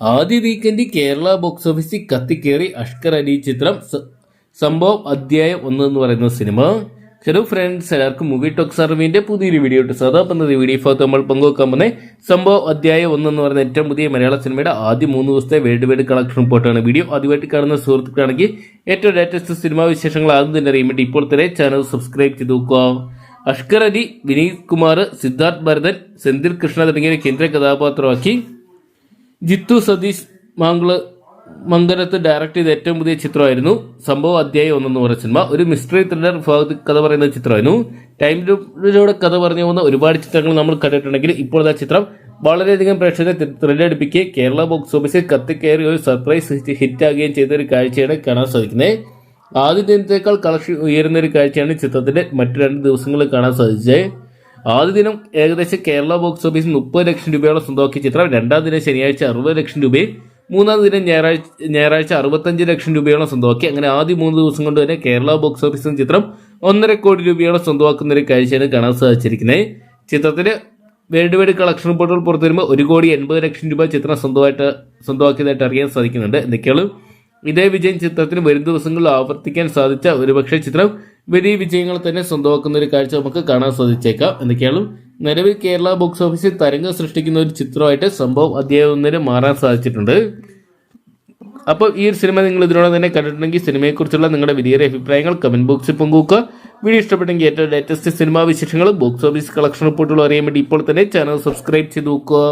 ആദ്യ വീക്കെൻഡിൽ കേരള ബോക്സ് ഓഫീസിൽ കത്തിക്കേറി അഷ്കർ അലി ചിത്രം സംഭവം അധ്യായം 1 എന്ന് പറയുന്ന സിനിമ. ഹലോ ഫ്രണ്ട്സ്, എല്ലാവർക്കും മൂവി ടോക്സ് അറിവിന്റെ പുതിയൊരു വീഡിയോ ഇട്ട് സാധാരണ വീഡിയോ ഭാഗത്ത് നമ്മൾ പങ്കുവെക്കാൻ പോകുന്നത് സംഭവം അധ്യായം 1 എന്ന് പറയുന്ന ഏറ്റവും പുതിയ മലയാള സിനിമയുടെ ആദ്യ 3 ദിവസത്തെ വേൾഡ് വൈഡ് കളക്ഷൻ റിപ്പോർട്ടാണ്. വീഡിയോ ആദ്യമായിട്ട് കാണുന്ന സുഹൃത്തുക്കളാണെങ്കിൽ ഏറ്റവും ലേറ്റസ്റ്റ് സിനിമാ വിശേഷങ്ങൾ ആദ്യം തന്നെ അറിയാൻ വേണ്ടി ഇപ്പോൾ തന്നെ ചാനൽ സബ്സ്ക്രൈബ് ചെയ്ത് നോക്കുക. അഷ്കർ അലി, വിനീത് കുമാർ, സിദ്ധാർത്ഥ് ഭരതൻ, സെന്തിൽ കൃഷ്ണ തുടങ്ങിയ കേന്ദ്ര കഥാപാത്രമാക്കി ജിത്തു സതീഷ് മംഗലത്ത് ഡയറക്ട് ചെയ്ത ഏറ്റവും പുതിയ ചിത്രമായിരുന്നു സംഭവം അധ്യായം 1 എന്ന് പറയുന്ന സിനിമ. ഒരു മിസ്റ്ററി ത്രില്ലർ കഥ പറയുന്ന ചിത്രമായിരുന്നു. ടൈം ലൂപ്പിലൂടെ കഥ പറഞ്ഞു പോകുന്ന ഒരുപാട് ചിത്രങ്ങൾ നമ്മൾ കണ്ടിട്ടുണ്ടെങ്കിൽ ഇപ്പോൾ ആ ചിത്രം വളരെയധികം പ്രേക്ഷകരെ ത്രില്ലടിപ്പിക്കുക, കേരള ബോക്സ് ഓഫീസിൽ കത്തിക്കയറി ഒരു സർപ്രൈസ് ഹിറ്റ് ആകുകയും ചെയ്ത ഒരു കാഴ്ചയാണ് കാണാൻ സാധിക്കുന്നത്. ആദ്യ ദിനത്തേക്കാൾ കളക്ഷൻ ഉയരുന്ന ഒരു കാഴ്ചയാണ് ചിത്രത്തിന്റെ മറ്റു 2 ദിവസങ്ങളിൽ കാണാൻ സാധിച്ചത്. ആദ്യ ദിനം ഏകദേശം കേരള ബോക്സ് ഓഫീസിൽ 30 ലക്ഷം രൂപയോളം സ്വന്തമാക്കിയ ചിത്രം രണ്ടാം ദിനം ശനിയാഴ്ച 60 ലക്ഷം രൂപയും മൂന്നാം ദിനം ഞായറാഴ്ച 65 ലക്ഷം രൂപയോളം സ്വന്തമാക്കി. അങ്ങനെ ആദ്യ 3 ദിവസം കൊണ്ട് തന്നെ കേരള ബോക്സ് ഓഫീസിൽ ചിത്രം 1.5 കോടി രൂപയോളം സ്വന്തമാക്കുന്ന ഒരു കാഴ്ചയാണ് കാണാൻ സാധിച്ചിരിക്കുന്നത്. ചിത്രത്തിന് വേൾഡ് വൈഡ് കളക്ഷൻ റിപ്പോർട്ടുകൾ പുറത്തു വരുമ്പോൾ 1.80 കോടി രൂപ ചിത്രം സ്വന്തമാക്കിയതായിട്ട് അറിയാൻ സാധിക്കുന്നുണ്ട്. എന്തൊക്കെയാണ് ഇതേ വിജയം ചിത്രത്തിന് വരും ദിവസങ്ങളിൽ ആവർത്തിക്കാൻ സാധിച്ച ഒരുപക്ഷെ ചിത്രം വലിയ വിജയങ്ങൾ തന്നെ സ്വന്തമാക്കുന്ന ഒരു കാഴ്ച നമുക്ക് കാണാൻ സാധിച്ചേക്കാം. എന്തൊക്കെയാണ് നിലവിൽ കേരള ബോക്സ് ഓഫീസിൽ തരംഗം സൃഷ്ടിക്കുന്ന ഒരു ചിത്രമായിട്ട് സംഭവം അധ്യായം 1 മാറാൻ സാധിച്ചിട്ടുണ്ട്. അപ്പോൾ ഈ ഒരു സിനിമ നിങ്ങൾ ഇതിനോട് തന്നെ കണ്ടിട്ടുണ്ടെങ്കിൽ സിനിമയെക്കുറിച്ചുള്ള നിങ്ങളുടെ വലിയ അഭിപ്രായങ്ങൾ കമന്റ് ബോക്സിൽ പങ്കുവെക്കുക. വീഡിയോ ഇഷ്ടപ്പെട്ടെങ്കിൽ ഏറ്റവും ലേറ്റസ്റ്റ് സിനിമാ വിശേഷങ്ങളും ബോക്സ് ഓഫീസ് കളക്ഷൻ റിപ്പോർട്ടുകളും അറിയാൻ വേണ്ടി ഇപ്പോൾ തന്നെ ചാനൽ സബ്സ്ക്രൈബ് ചെയ്ത് നോക്കുക.